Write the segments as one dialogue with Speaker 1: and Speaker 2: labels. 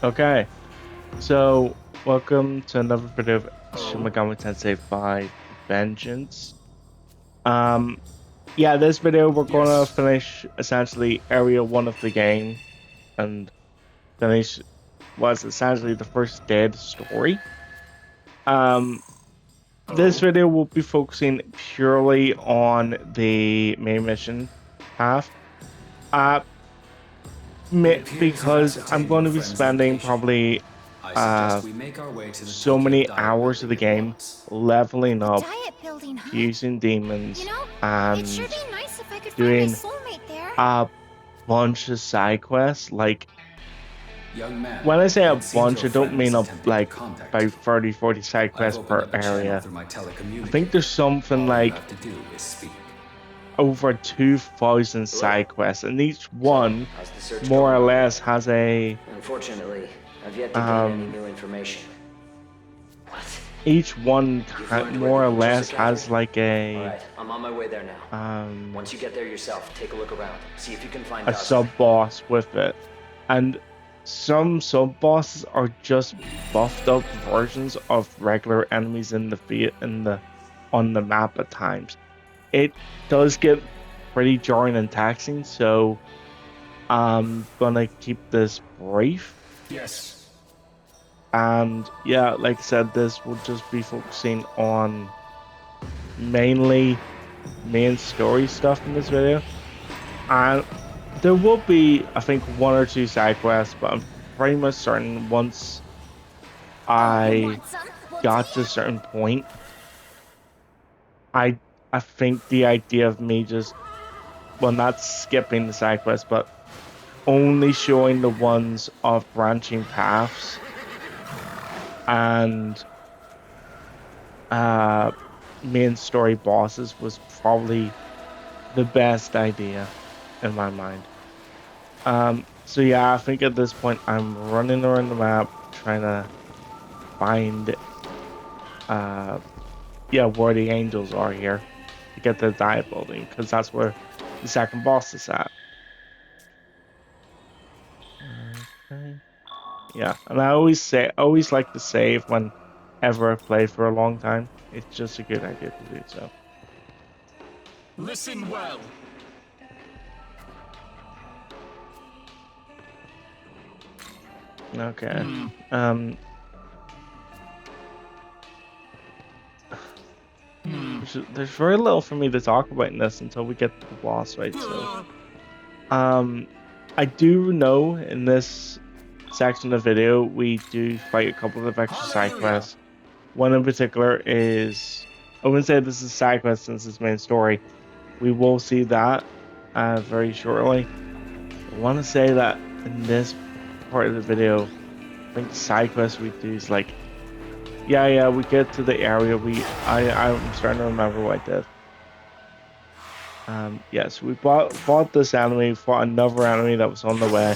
Speaker 1: Okay, so welcome to another video of Shin
Speaker 2: Hello.
Speaker 1: Megami Tensei 5 Vengeance. Um, yeah, this video we're gonna
Speaker 2: Yes.
Speaker 1: finish essentially area 1 of the game and finish what's essentially the first dead story. Um, this
Speaker 2: Hello.
Speaker 1: video will be focusing purely on the main mission path. Uh,
Speaker 2: It appears you've
Speaker 1: because I'm
Speaker 2: ascertained
Speaker 1: going
Speaker 2: your
Speaker 1: to be
Speaker 2: friend's
Speaker 1: spending
Speaker 2: location.
Speaker 1: probably
Speaker 2: I
Speaker 1: uh
Speaker 2: suggest we make our way to the
Speaker 1: so
Speaker 2: Tokyo
Speaker 1: many
Speaker 2: Diet
Speaker 1: hours of
Speaker 2: building
Speaker 1: the
Speaker 2: at
Speaker 1: game
Speaker 2: once.
Speaker 1: leveling
Speaker 3: The
Speaker 1: up,
Speaker 3: diet building, huh?
Speaker 1: using
Speaker 3: You
Speaker 1: demons,
Speaker 3: know, it sure
Speaker 1: and
Speaker 3: be nice if I could find my
Speaker 1: doing
Speaker 3: soulmate there.
Speaker 1: a bunch of side quests. Like,
Speaker 2: Young man,
Speaker 1: when I say a
Speaker 2: it seems
Speaker 1: bunch,
Speaker 2: your
Speaker 1: I don't
Speaker 2: friend is
Speaker 1: mean
Speaker 2: attempting to
Speaker 1: like
Speaker 2: contact
Speaker 1: about
Speaker 2: you.
Speaker 1: 30, 40 side
Speaker 2: I've
Speaker 1: quests
Speaker 2: opened
Speaker 1: per
Speaker 2: up a channel
Speaker 1: area.
Speaker 2: through my
Speaker 1: I think
Speaker 2: telecommunicator.
Speaker 1: there's something
Speaker 2: All you
Speaker 1: like
Speaker 2: have to do is speak.
Speaker 1: over 2,000
Speaker 4: Hello.
Speaker 1: side quests, and each
Speaker 4: So,
Speaker 1: one
Speaker 4: how's the search
Speaker 1: more
Speaker 4: going
Speaker 1: or
Speaker 4: on there?
Speaker 1: less has a
Speaker 4: Unfortunately, I've yet to gain any
Speaker 1: um
Speaker 4: new information. What?
Speaker 1: each one
Speaker 4: You've learned where
Speaker 1: more
Speaker 4: the
Speaker 1: or
Speaker 4: Butchers are
Speaker 1: less
Speaker 4: gathered?
Speaker 1: has like a
Speaker 4: Alright, I'm on my way there now.
Speaker 1: um
Speaker 4: Once you get there yourself, take a look around. See if you can find
Speaker 1: a
Speaker 4: Darcy.
Speaker 1: sub boss with it, and some sub bosses are just buffed up versions of regular enemies in the on the map at times. It does get pretty jarring and taxing, so I'm gonna keep this brief.
Speaker 2: Yes.
Speaker 1: And yeah, like I said, this will just be focusing on mainly main story stuff in this video. And there will be, I think, one or two side quests, but I'm pretty much certain once
Speaker 3: Oh, you
Speaker 1: I
Speaker 3: want some? Well, do
Speaker 1: got to a
Speaker 3: you?
Speaker 1: certain point, I I think the idea of me just, well, not skipping the side quests, but only showing the ones of branching paths and uh main story bosses was probably the best idea in my mind. So yeah, I think at this point I'm running around the map trying to find uh yeah, where the angels are here to get the diet building, because that's where the second boss is at. Okay. Yeah, and I always like to save whenever I play for a long time. It's just a good idea to do so.
Speaker 2: Listen well.
Speaker 1: Okay.
Speaker 2: Hmm.
Speaker 1: Um,
Speaker 2: Hmm.
Speaker 1: there's very little for me to talk about in this until we get to the boss, right? So, um, I do know in this section of the video we do fight a couple of extra side
Speaker 2: Hallelujah.
Speaker 1: quests. One in particular is, I wouldn't say this is a side quest since it's main story. We will see that very shortly. I want to say that in this part of the video, I think the side quest we do is like, yeah, we get to the area. I'm starting to remember what I did. Yes, we fought this enemy, fought another enemy that was on the way.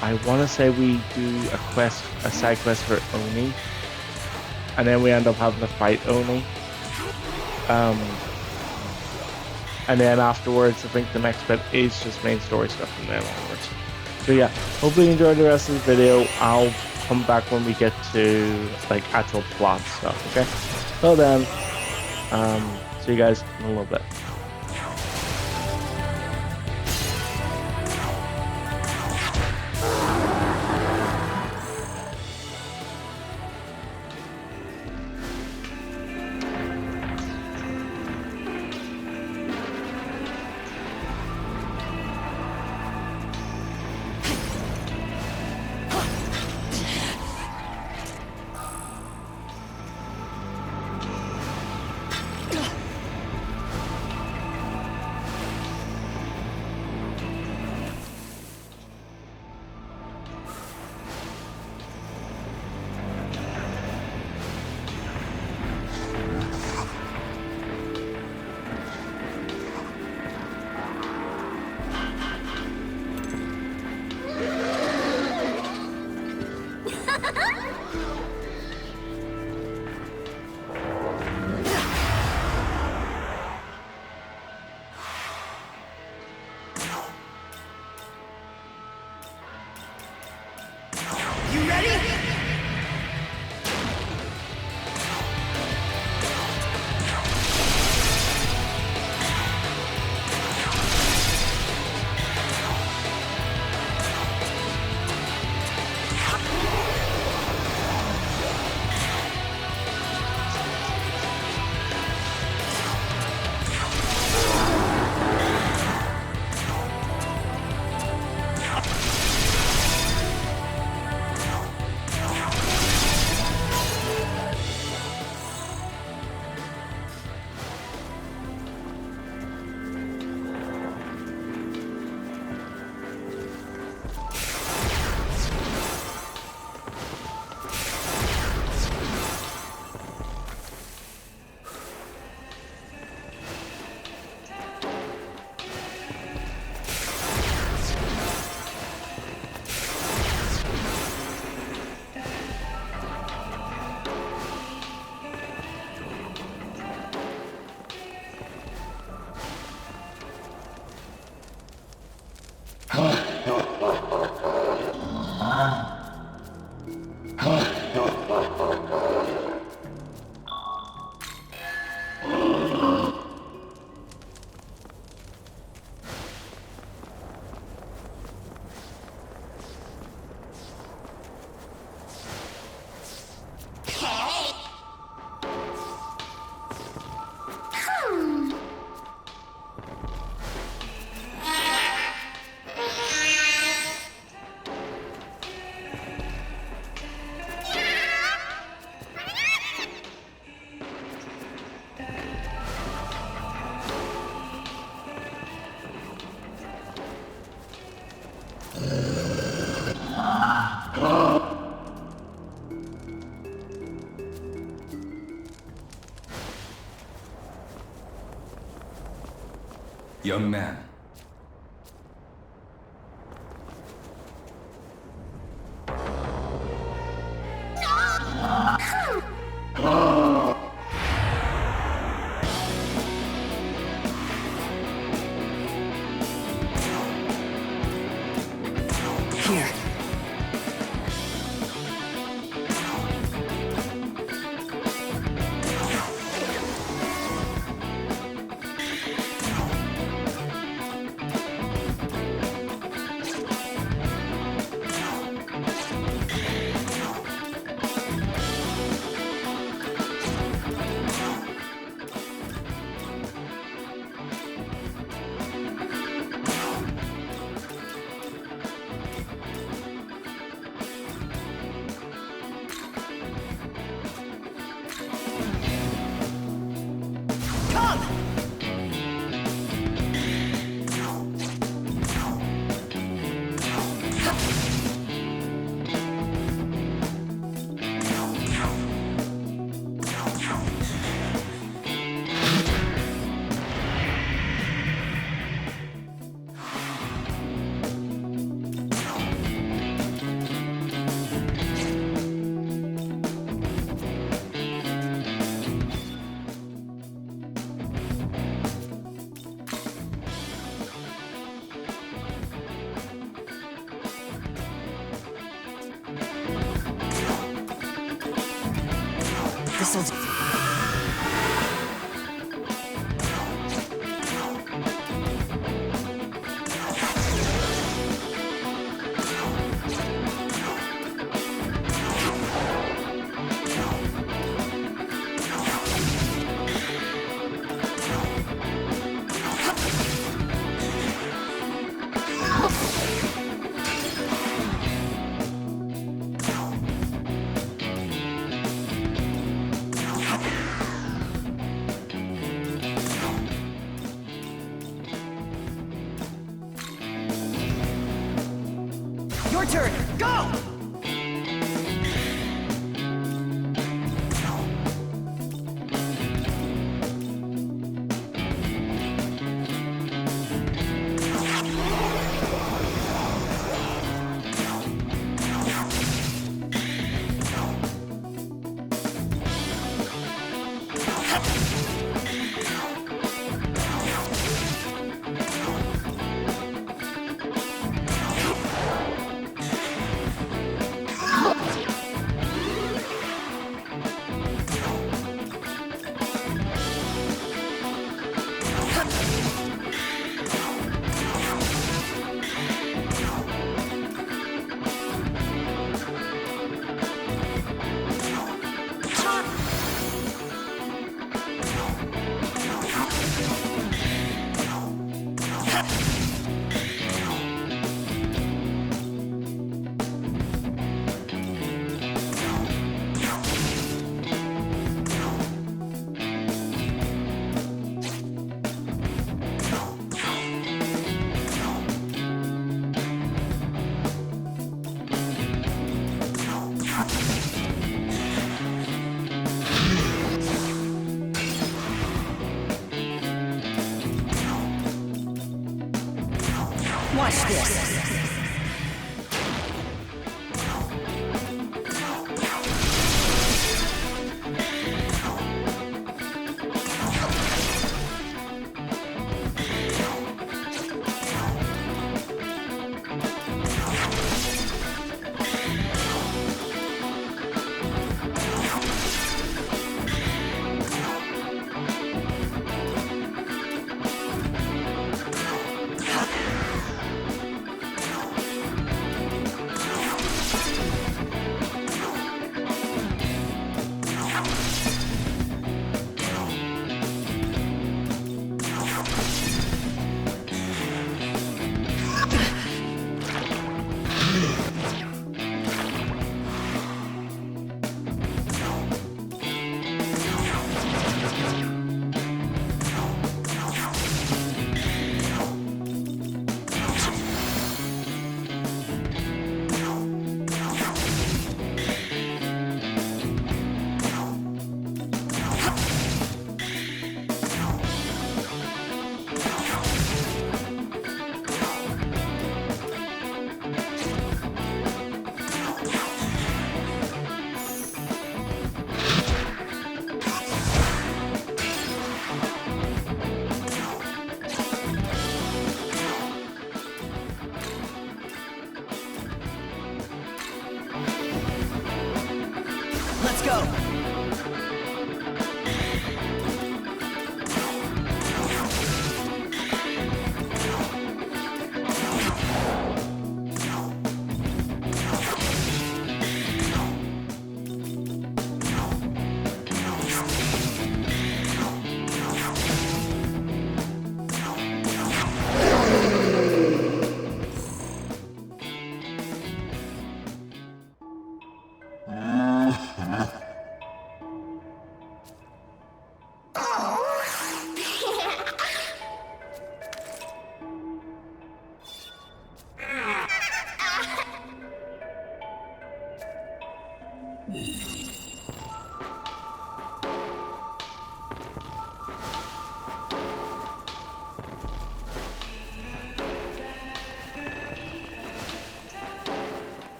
Speaker 1: I want to say we do a side quest for Oni, and then we end up having to fight Oni. Um, and then afterwards, I think the next bit is just main story stuff from then onwards. So yeah, hopefully you enjoyed the rest of the video. I'll come back when we get to like actual plot stuff. Okay. Till then, see you guys in a little bit.
Speaker 5: You
Speaker 2: Young man.
Speaker 5: Here. This'll do. Your turn. Go! Watch this. Let's go.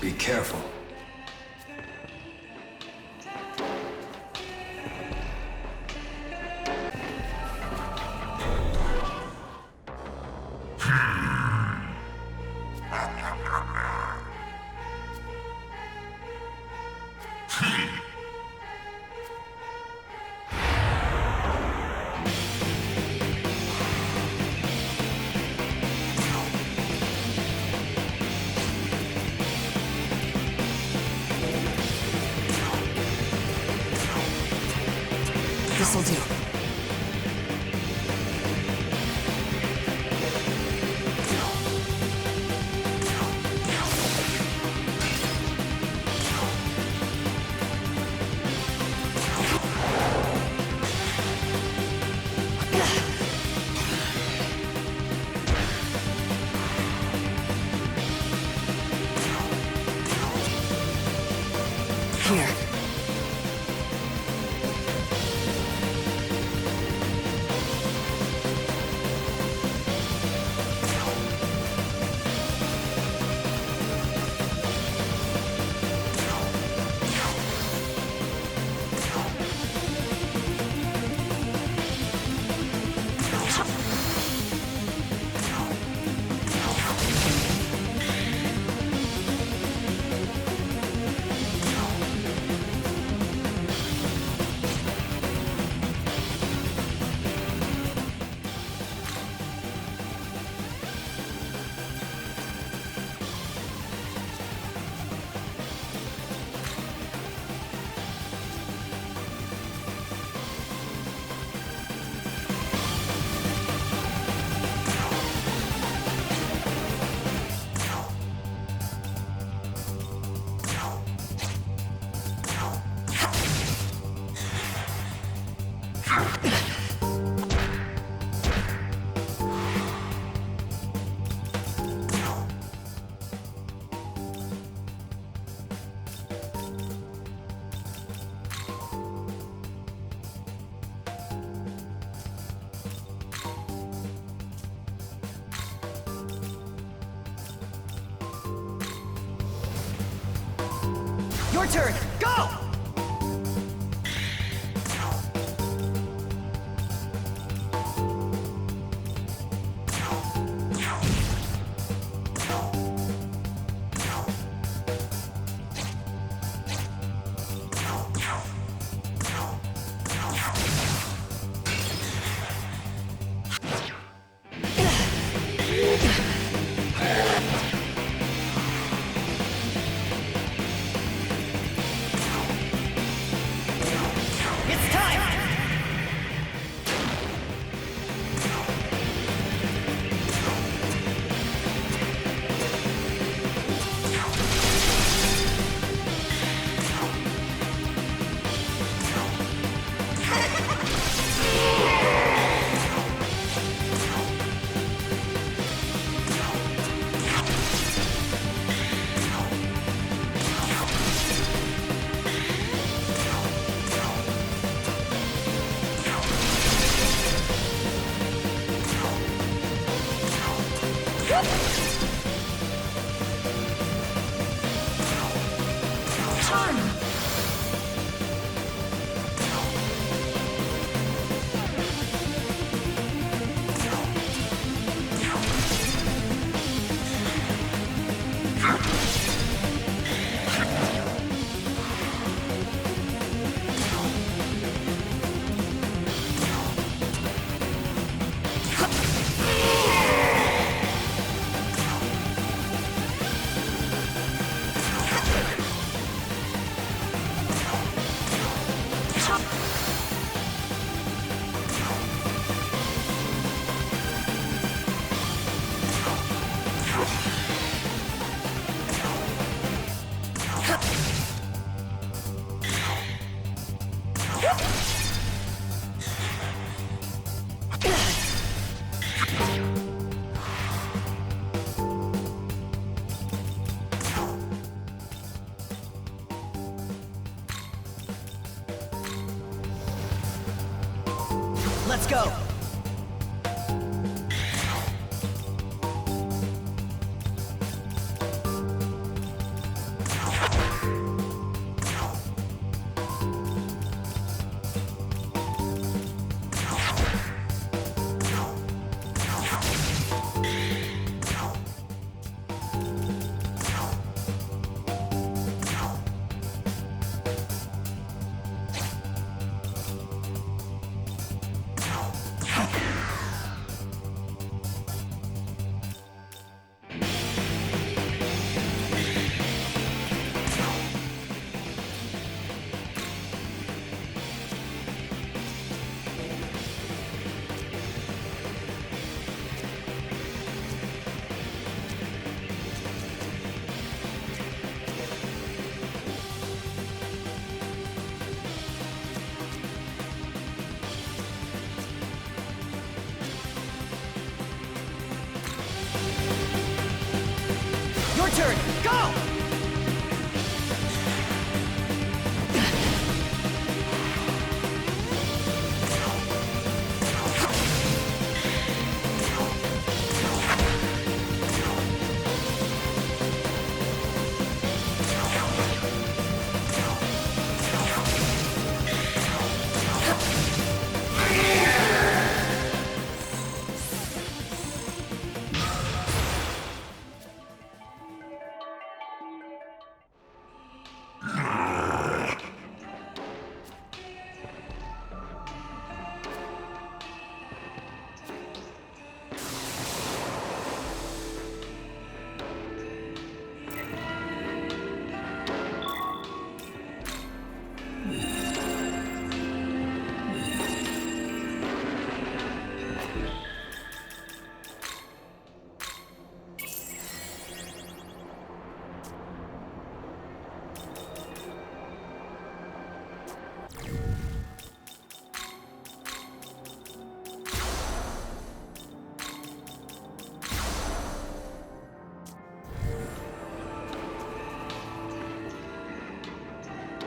Speaker 2: Be careful.
Speaker 5: This'll do. Here. Your turn. Go! Time! Charm! Let's go! Your turn, go!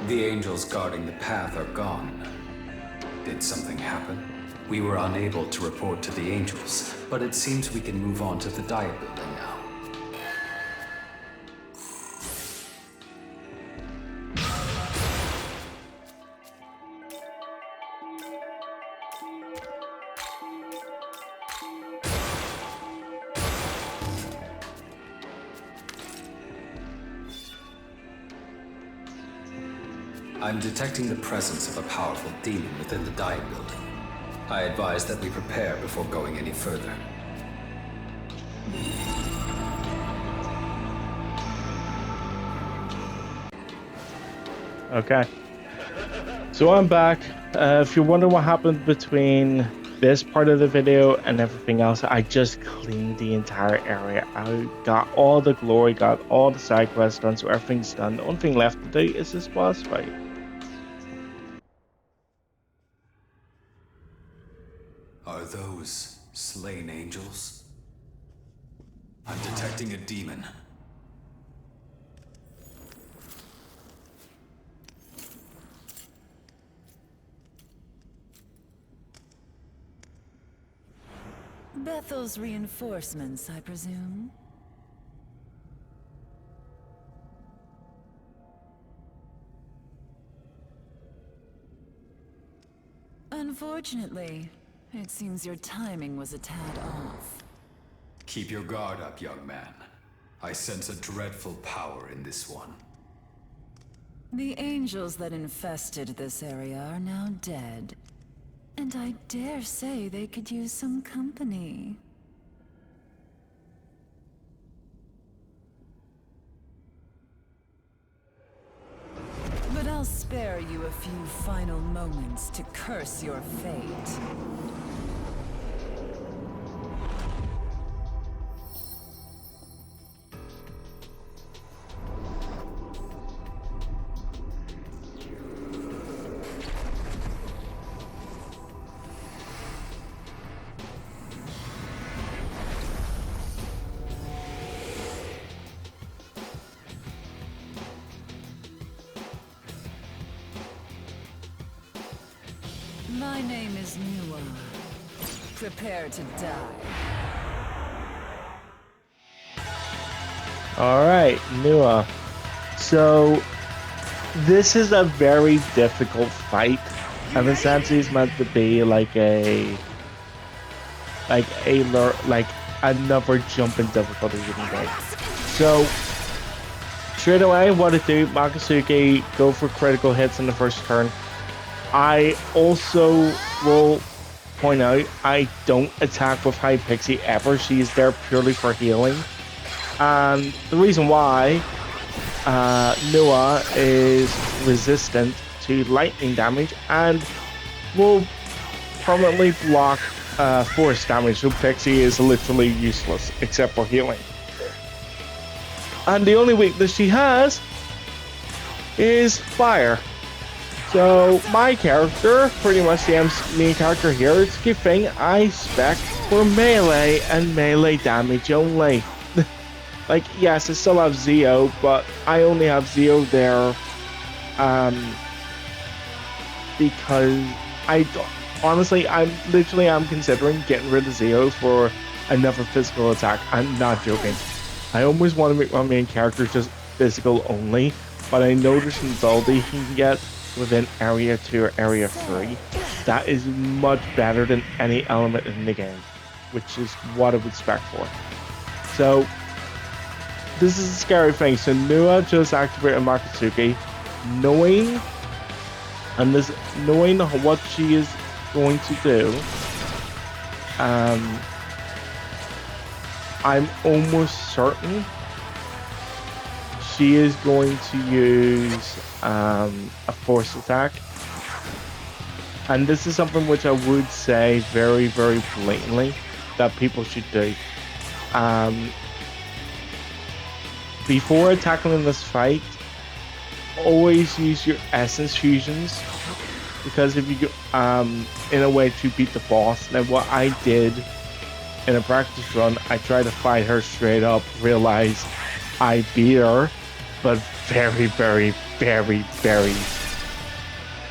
Speaker 2: The angels guarding the path are gone. Did something happen? We were unable to report to the angels, but it seems we can move on to the diet building now. I'm detecting the presence of a powerful demon within the diet building. I advise that we prepare before going any further.
Speaker 1: Okay. So I'm back. If you wonder what happened between this part of the video and everything else, I just cleaned the entire area. I got all the glory, got all the side quests done, so everything's done. The only thing left to do is this boss fight.
Speaker 2: Are those slain angels? I'm detecting a demon.
Speaker 6: Bethel's reinforcements, I presume? Unfortunately, it seems your timing was a tad off.
Speaker 2: Keep your guard up, young man. I sense a dreadful power in this one.
Speaker 6: The angels that infested this area are now dead. And I dare say they could use some company. But I'll spare you a few final moments to curse your fate. My name is Nuwa. Prepare to die.
Speaker 1: Alright, Nuwa. So, this is a very difficult fight. And essentially it's meant to be like another jump in difficulty you can take. So, straight away, what to do, Makasuke, go for critical hits in the first turn. I also will point out, I don't attack with High Pixie ever. She is there purely for healing. And the reason why Nuwa is resistant to lightning damage and will permanently block force damage, so Pixie is literally useless except for healing. And the only weakness she has is fire. So my character, pretty much the main character here, is giving I spec for melee and melee damage only. Like, yes, I still have Zeo, but I only have Zeo there because I don't, honestly, I'm considering getting rid of Zeo for another physical attack. I'm not joking. I almost want to make my main character just physical only, but I know there's an ability he can get within Area 2 or Area 3. That is much better than any element in the game, which is what I would spec for. So, this is a scary thing. So Nuwa just activated Makasuke, knowing what she is going to do. I'm almost certain she is going to use a force attack, and this is something which I would say very, very blatantly that people should do. Before tackling this fight, always use your essence fusions, because if you in a way to beat the boss. Now what I did in a practice run, I tried to fight her straight up, realized I beat her, but very, very, very, very,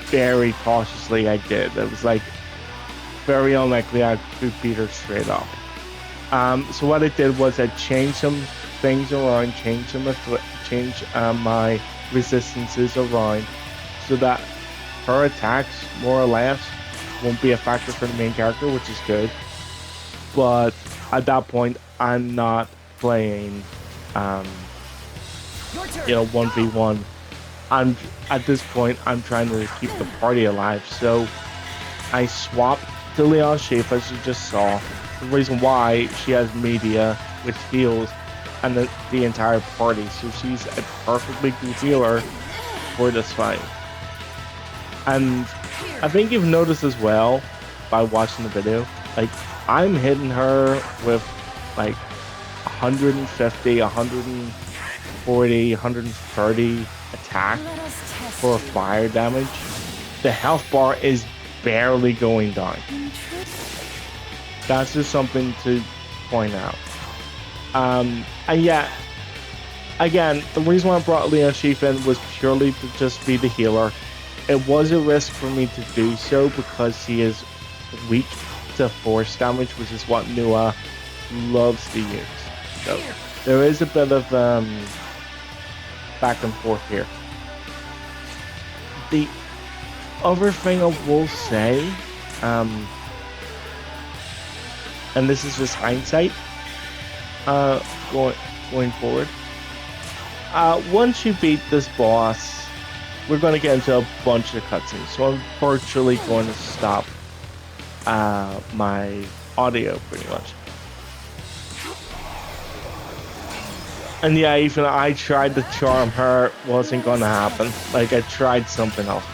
Speaker 1: very cautiously I did. It was like very unlikely I could beat her straight up. So what I did was I changed some things around, change my resistances around so that her attacks more or less won't be a factor for the main character, which is good. But at that point, I'm not playing 1v1. At this point I'm trying to keep the party alive, so I swapped to Leon Shafe, as you just saw. The reason why she has media, which heals and the entire party, so she's a perfectly good healer for this fight. And I think you've noticed as well by watching the video, like I'm hitting her with like 150, 140, 130 attack
Speaker 6: Let us test
Speaker 1: for
Speaker 6: you.
Speaker 1: fire damage. The health bar is barely going down. That's just something to point out. And yeah, again, the reason why I brought Leon Sheaf in was purely to just be the healer. It was a risk for me to do so because he is weak to force damage, which is what Nuwa loves to use. So there is a bit of back and forth here. The other thing I will say, and this is just hindsight, going forward. Once you beat this boss, we're going to get into a bunch of cutscenes, so I'm virtually going to stop my audio pretty much. And yeah, even I tried to charm her, wasn't going to happen. Like, I tried something else.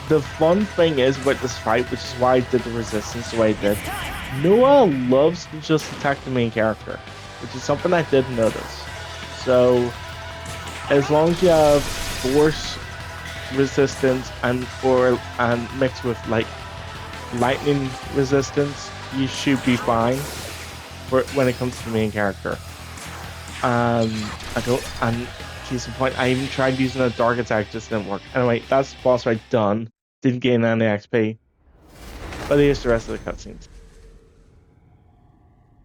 Speaker 1: The fun thing is with this fight, which is why I did the resistance the way I did, Nuwa loves to just attack the main character, which is something I did notice. So, as long as you have force resistance and mixed with like lightning resistance, you should be fine when it comes to the main character. And case in point, I even tried using a dark attack, just didn't work. Anyway, that's the boss fight done. Didn't gain any XP. But here's the rest of the cutscenes.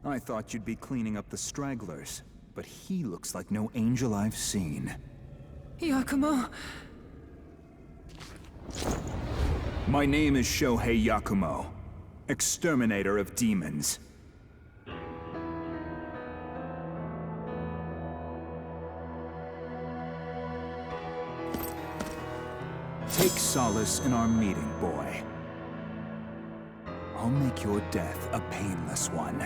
Speaker 7: I thought you'd be cleaning up the stragglers, but he looks like no angel I've seen.
Speaker 6: Yakumo,
Speaker 7: My name is Shohei Yakumo, exterminator of demons. Take solace in our meeting, boy. I'll make your death a painless one.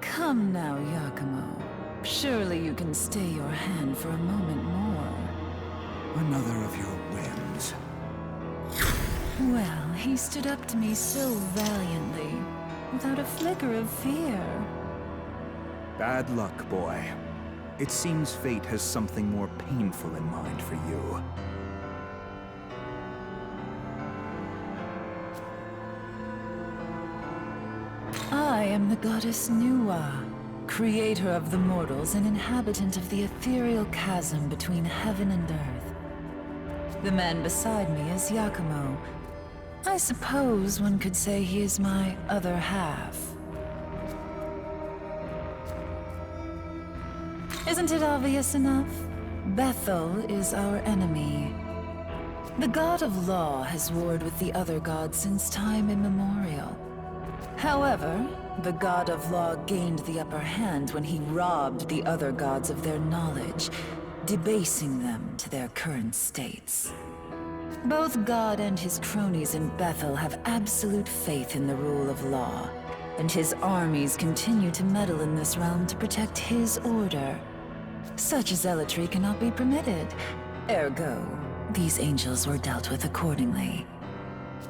Speaker 6: come now, Yakumo. Surely you can stay your hand for a moment more.
Speaker 7: Another of your whims.
Speaker 6: Well, he stood up to me so valiantly, without a flicker of fear.
Speaker 7: Bad luck, boy. It seems fate has something more painful in mind for you.
Speaker 6: I am the goddess Nuwa, creator of the mortals and inhabitant of the ethereal chasm between heaven and earth. The man beside me is Yakumo. I suppose one could say he is my other half. Isn't it obvious enough? Bethel is our enemy. The god of law has warred with the other gods since time immemorial. However, the god of law gained the upper hand when he robbed the other gods of their knowledge, debasing them to their current states. Both God and his cronies in Bethel have absolute faith in the rule of law, and his armies continue to meddle in this realm to protect his order. Such zealotry cannot be permitted. Ergo, these angels were dealt with accordingly.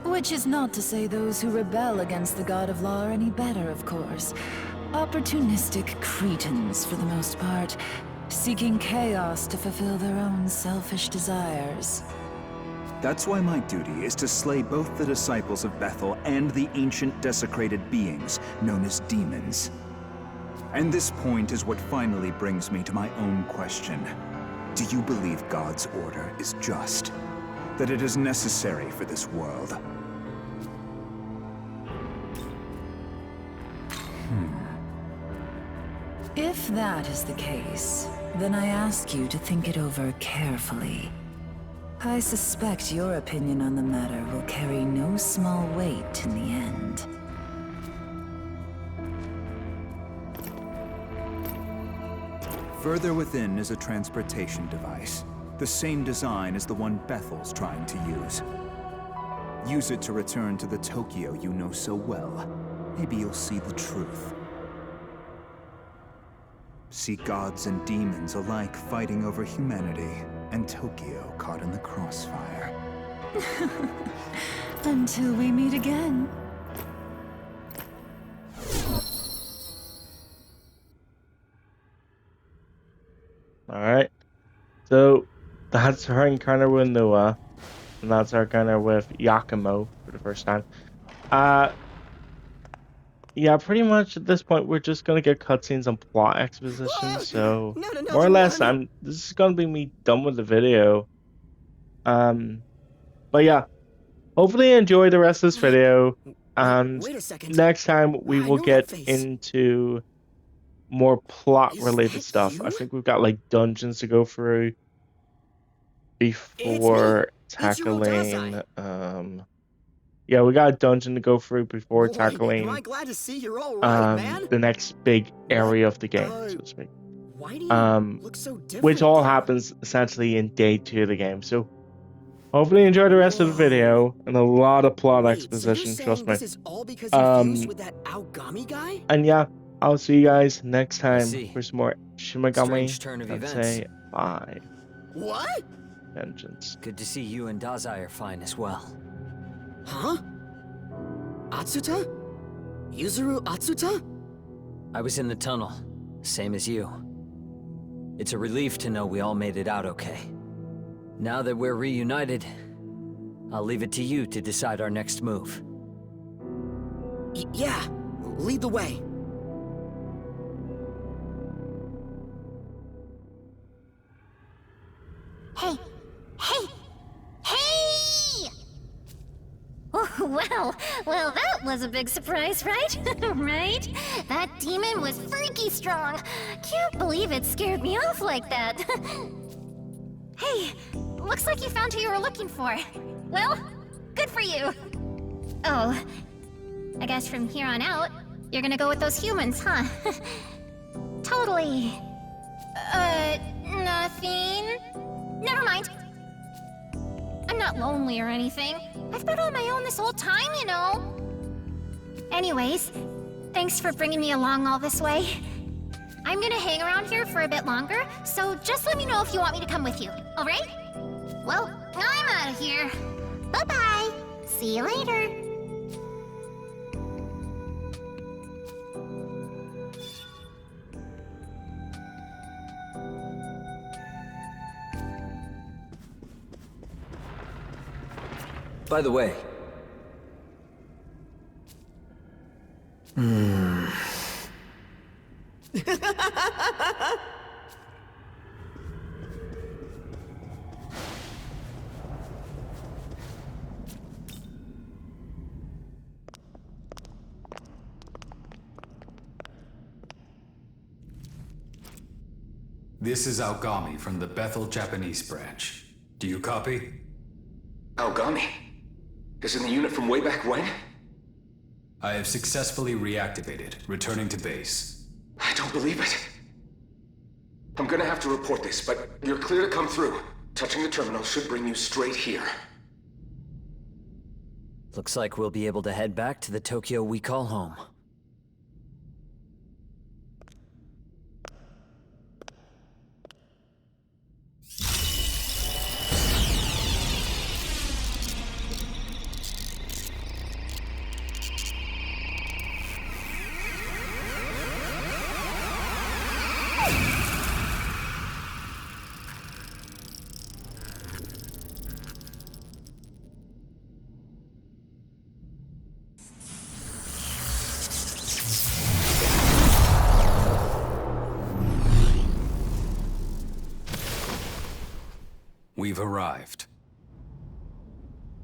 Speaker 6: Which is not to say those who rebel against the god of law are any better, of course. Opportunistic cretins, for the most part, seeking chaos to fulfill their own selfish desires.
Speaker 7: That's why my duty is to slay both the disciples of Bethel and the ancient desecrated beings known as demons. And this point is what finally brings me to my own question. Do you believe God's order is just? That it is necessary for this world?
Speaker 6: If that is the case, then I ask you to think it over carefully. I suspect your opinion on the matter will carry no small weight in the end.
Speaker 7: Further within is a transportation device. The same design as the one Bethel's trying to use. Use it to return to the Tokyo you know so well. Maybe you'll see the truth. See gods and demons alike fighting over humanity. and Tokyo caught in the crossfire.
Speaker 6: Until we meet again.
Speaker 1: Alright. So that's our encounter with Nuwa. And that's our encounter with Yakumo for the first time. Yeah, pretty much at this point we're just gonna get cutscenes and plot exposition. So
Speaker 5: No,
Speaker 1: more or less,
Speaker 5: Giovanni.
Speaker 1: this is gonna be me done with the video. But yeah, hopefully you enjoy the rest of this video. And
Speaker 5: Wait a second.
Speaker 1: next time we
Speaker 5: I
Speaker 1: will
Speaker 5: know
Speaker 1: get
Speaker 5: that face.
Speaker 1: into more plot
Speaker 5: Is
Speaker 1: related
Speaker 5: that
Speaker 1: stuff.
Speaker 5: you?
Speaker 1: I think we've got like dungeons to go through before tackling yeah, we got a dungeon to go through before
Speaker 5: Boy,
Speaker 1: tackling
Speaker 5: am I glad to see you're all right, man.
Speaker 1: the next big area of the game, so to speak.
Speaker 5: Why do you look so different?
Speaker 1: Which all
Speaker 5: though?
Speaker 1: happens essentially in day 2 of the game. So hopefully you enjoy the rest of the video and a lot of plot
Speaker 5: Wait,
Speaker 1: exposition,
Speaker 5: so you're
Speaker 1: trust
Speaker 5: saying
Speaker 1: me.
Speaker 5: this is all because you fused with that Aogami guy?
Speaker 1: And yeah, I'll see you guys next time
Speaker 8: see.
Speaker 1: for some more Shimigami.
Speaker 8: Strange turn of
Speaker 1: and
Speaker 8: events.
Speaker 1: say bye.
Speaker 5: What?
Speaker 1: Vengeance.
Speaker 8: Good to see you and Dazai are fine as well.
Speaker 5: Huh? Atsuta? Yuzuru Atsuta?
Speaker 8: I was in the tunnel, same as you. It's a relief to know we all made it out okay. Now that we're reunited, I'll leave it to you to decide our next move.
Speaker 5: Yeah, lead the way.
Speaker 3: Hey! Hey! Hey! Oh, well, that was a big surprise, right? Right? That demon was freaky strong. Can't believe it scared me off like that. Hey, looks like you found who you were looking for. Well, good for you. Oh, I guess from here on out, you're gonna go with those humans, huh? Totally. Nothing. Never mind. I'm not lonely or anything. I've been on my own this whole time, you know. Anyways, thanks for bringing me along all this way. I'm gonna hang around here for a bit longer, so just let me know if you want me to come with you, alright? Well, I'm out of here. Bye-bye. See you later.
Speaker 8: By the way...
Speaker 2: This is Aogami from the Bethel Japanese branch. Do you copy?
Speaker 9: Aogami? Isn't the unit from way back when?
Speaker 2: I have successfully reactivated, returning to base.
Speaker 9: I don't believe it. I'm gonna have to report this, but you're clear to come through. Touching the terminal should bring you straight here.
Speaker 8: Looks like we'll be able to head back to the Tokyo we call home.
Speaker 2: We've arrived.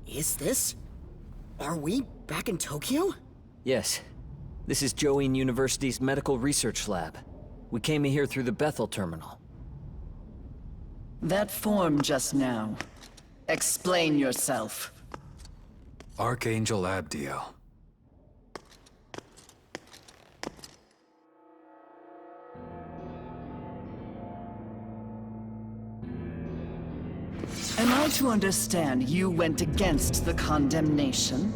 Speaker 5: Is this? Are we back in Tokyo?
Speaker 8: Yes. This is Join University's medical research lab. We came here through the Bethel terminal.
Speaker 10: That form just now. Explain yourself.
Speaker 2: Archangel Abdiel.
Speaker 10: Am I to understand you went against the condemnation?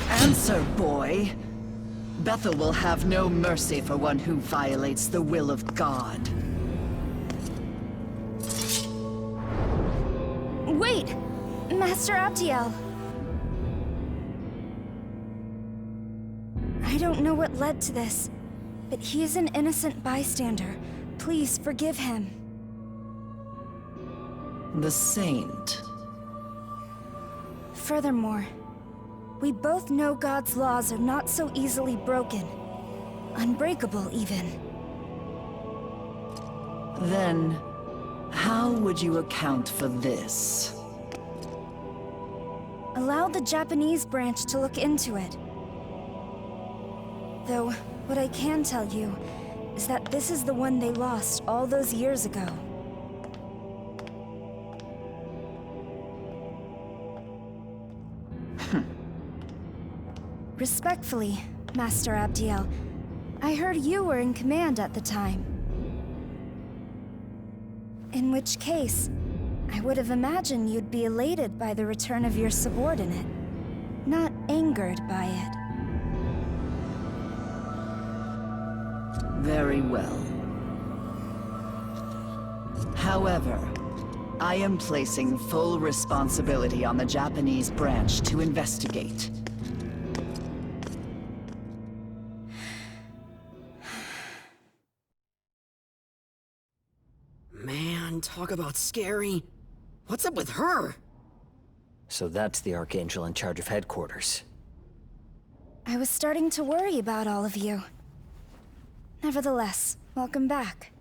Speaker 10: Answer, boy. Bethel will have no mercy for one who violates the will of God.
Speaker 3: Wait! Master Abdiel. I don't know what led to this, but he is an innocent bystander. Please forgive him.
Speaker 10: The Saint.
Speaker 3: Furthermore, we both know God's laws are not so easily broken. Unbreakable, even.
Speaker 10: Then, how would you account for this?
Speaker 3: Allow the Japanese branch to look into it. Though, what I can tell you is that this is the one they lost all those years ago. Respectfully, Master Abdiel, I heard you were in command at the time. In which case, I would have imagined you'd be elated by the return of your subordinate, not angered by it.
Speaker 10: Very well. However, I am placing full responsibility on the Japanese branch to investigate.
Speaker 5: Man, talk about scary. What's up with her?
Speaker 8: So that's the Archangel in charge of headquarters.
Speaker 3: I was starting to worry about all of you. Nevertheless, welcome back.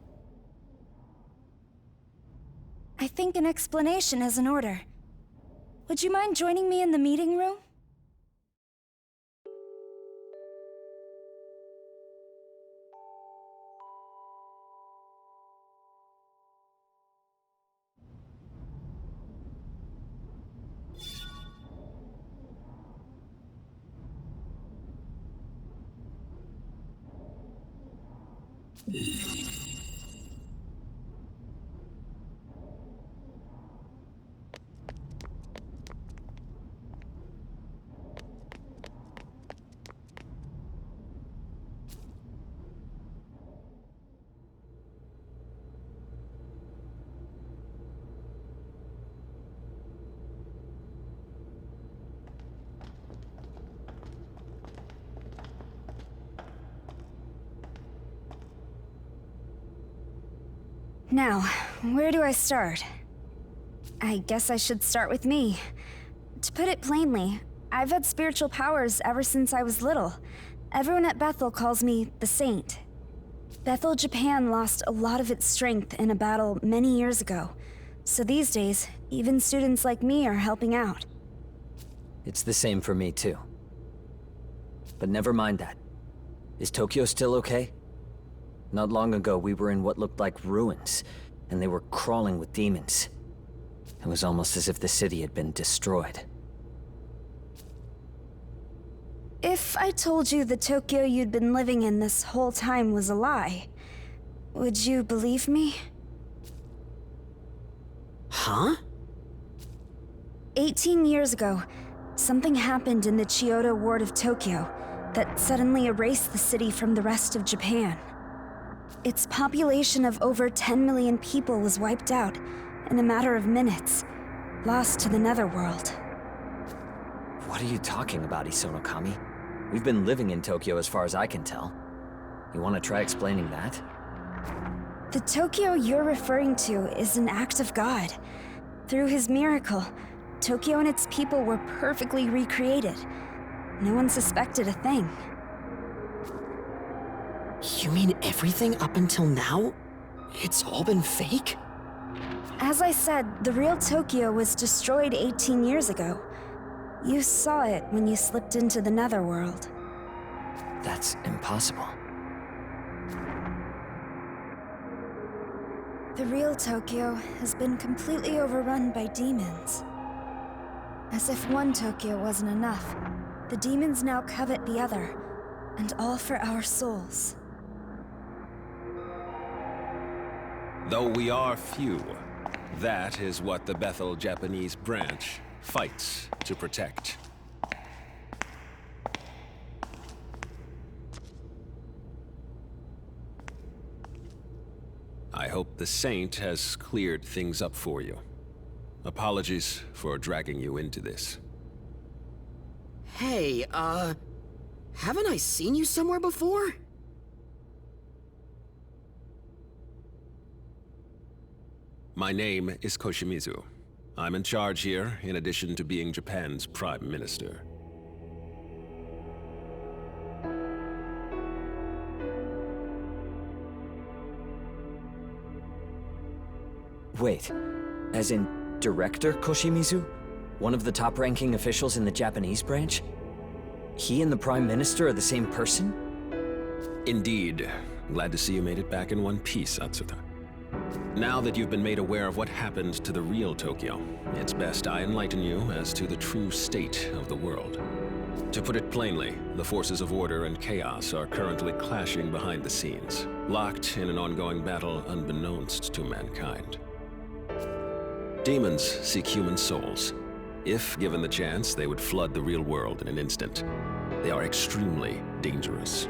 Speaker 3: I think an explanation is in order. Would you mind joining me in the meeting room? Now, where do I start? I guess I should start with me. To put it plainly, I've had spiritual powers ever since I was little. Everyone at Bethel calls me the Saint. Bethel, Japan lost a lot of its strength in a battle many years ago. So these days, even students like me are helping out.
Speaker 8: It's the same for me, too. But never mind that. Is Tokyo still okay? Not long ago, we were in what looked like ruins, and they were crawling with demons. It was almost as if the city had been destroyed.
Speaker 3: If I told you the Tokyo you'd been living in this whole time was a lie, would you believe me?
Speaker 5: Huh?
Speaker 3: 18 years ago, something happened in the Chiyoda ward of Tokyo that suddenly erased the city from the rest of Japan. Its population of over 10 million people was wiped out in a matter of minutes, lost to the netherworld.
Speaker 8: What are you talking about, Isonokami? We've been living in Tokyo as far as I can tell. You want to try explaining that?
Speaker 3: The Tokyo you're referring to is an act of God. Through his miracle, Tokyo and its people were perfectly recreated. No one suspected a thing.
Speaker 5: You mean everything up until now? It's all been fake?
Speaker 3: As I said, the real Tokyo was destroyed 18 years ago. You saw it when you slipped into the netherworld.
Speaker 8: That's impossible.
Speaker 3: The real Tokyo has been completely overrun by demons. As if one Tokyo wasn't enough, the demons now covet the other, and all for our souls.
Speaker 11: Though we are few, that is what the Bethel Japanese branch fights to protect. the Saint has cleared things up for you. Apologies for dragging you into this.
Speaker 5: Hey, haven't I seen you somewhere before?
Speaker 11: My name is Koshimizu. I'm in charge here, in addition to being Japan's Prime Minister.
Speaker 8: Wait, as in Director Koshimizu? One of the top-ranking officials in the Japanese branch? He and the Prime Minister are the same person?
Speaker 11: Indeed. Glad to see you made it back in one piece, Atsuta. Now that you've been made aware of what happened to the real Tokyo, it's best I enlighten you as to the true state of the world. To put it plainly, the forces of order and chaos are currently clashing behind the scenes, locked in an ongoing battle unbeknownst to mankind. Demons seek human souls. If given the chance, they would flood the real world in an instant. They are extremely dangerous.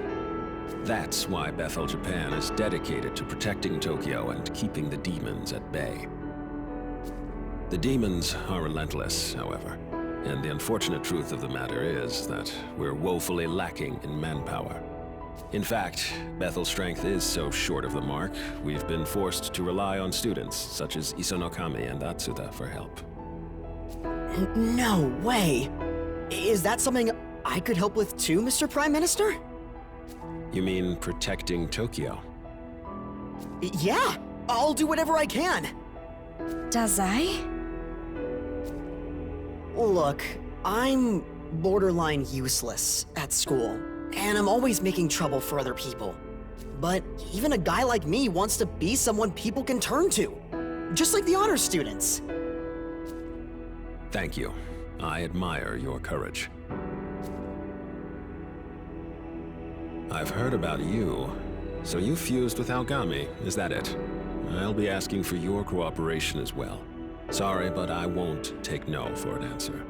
Speaker 11: That's why Bethel, Japan is dedicated to protecting Tokyo and keeping the demons at bay. The demons are relentless, however, and the unfortunate truth of the matter is that we're woefully lacking in manpower. In fact, Bethel's strength is so short of the mark, we've been forced to rely on students such as Isonokami and Atsuta for help.
Speaker 5: No way! Is that something I could help with too, Mr. Prime Minister?
Speaker 11: You mean protecting Tokyo?
Speaker 5: Yeah! I'll do whatever I can!
Speaker 12: Dazai?
Speaker 5: Look, I'm borderline useless at school, and I'm always making trouble for other people. But even a guy like me wants to be someone people can turn to, just like the honor students.
Speaker 11: Thank you. I admire your courage. I've heard about you. So you fused with Algami, is that it? I'll be asking for your cooperation as well. Sorry, but I won't take no for an answer.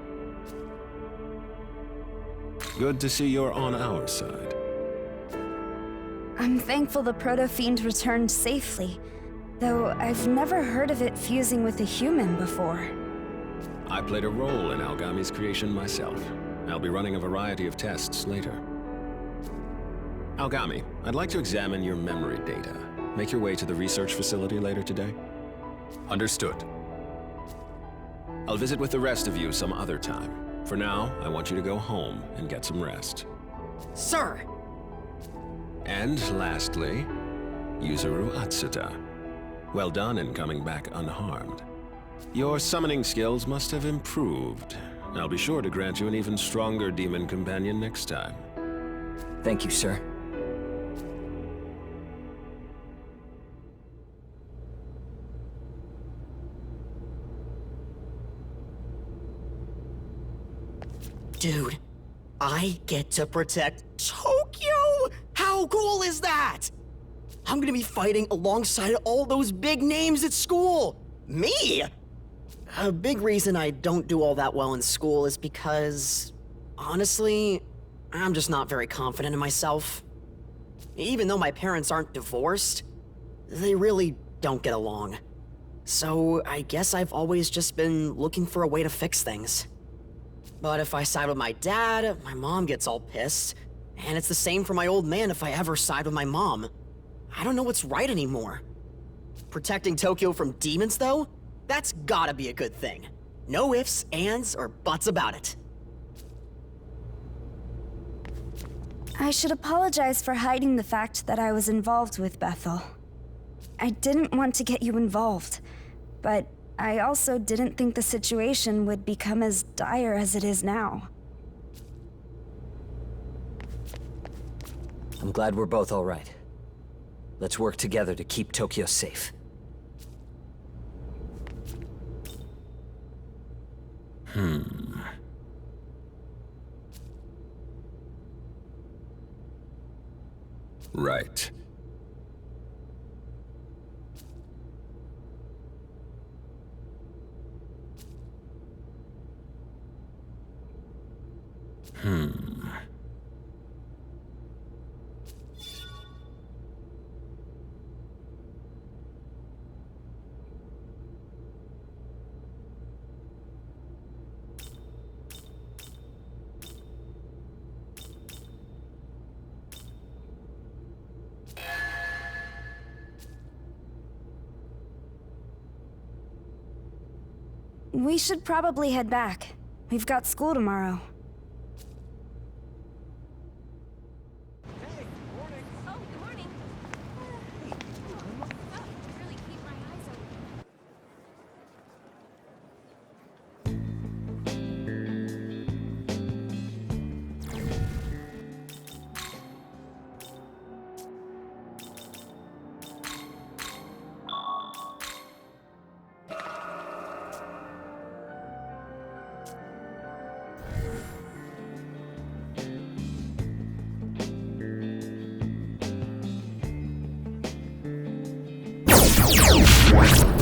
Speaker 11: Good to see you're on our side.
Speaker 12: I'm thankful the Proto-Fiend returned safely, though I've never heard of it fusing with a human before.
Speaker 11: I played a role in Algami's creation myself. I'll be running a variety of tests later. Algami, I'd like to examine your memory data. Make your way to the research facility later today. Understood. I'll visit with the rest of you some other time. For now, I want you to go home and get some rest.
Speaker 5: Sir!
Speaker 11: And lastly, Yuzuru Atsuta. Well done in coming back unharmed. Your summoning skills must have improved. I'll be sure to grant you an even stronger demon companion next time.
Speaker 8: Thank you, sir.
Speaker 5: Dude, I get to protect Tokyo? How cool is that? I'm gonna be fighting alongside all those big names at school. Me? A big reason I don't do all that well in school is because, honestly, I'm just not very confident in myself. Even though my parents aren't divorced, they really don't get along. So I guess I've always just been looking for a way to fix things. But if I side with my dad, my mom gets all pissed. And it's the same for my old man if I ever side with my mom. I don't know what's right anymore. Protecting Tokyo from demons, though? That's gotta be a good thing. No ifs, ands, or buts about it.
Speaker 12: I should apologize for hiding the fact that I was involved with Bethel. I didn't want to get you involved, but I also didn't think the situation would become as dire as it is now.
Speaker 8: I'm glad we're both all right. Let's work together to keep Tokyo safe.
Speaker 11: Right.
Speaker 12: we should probably head back. We've got school tomorrow.
Speaker 3: Oh, good morning. Really keep my eyes open.
Speaker 12: What?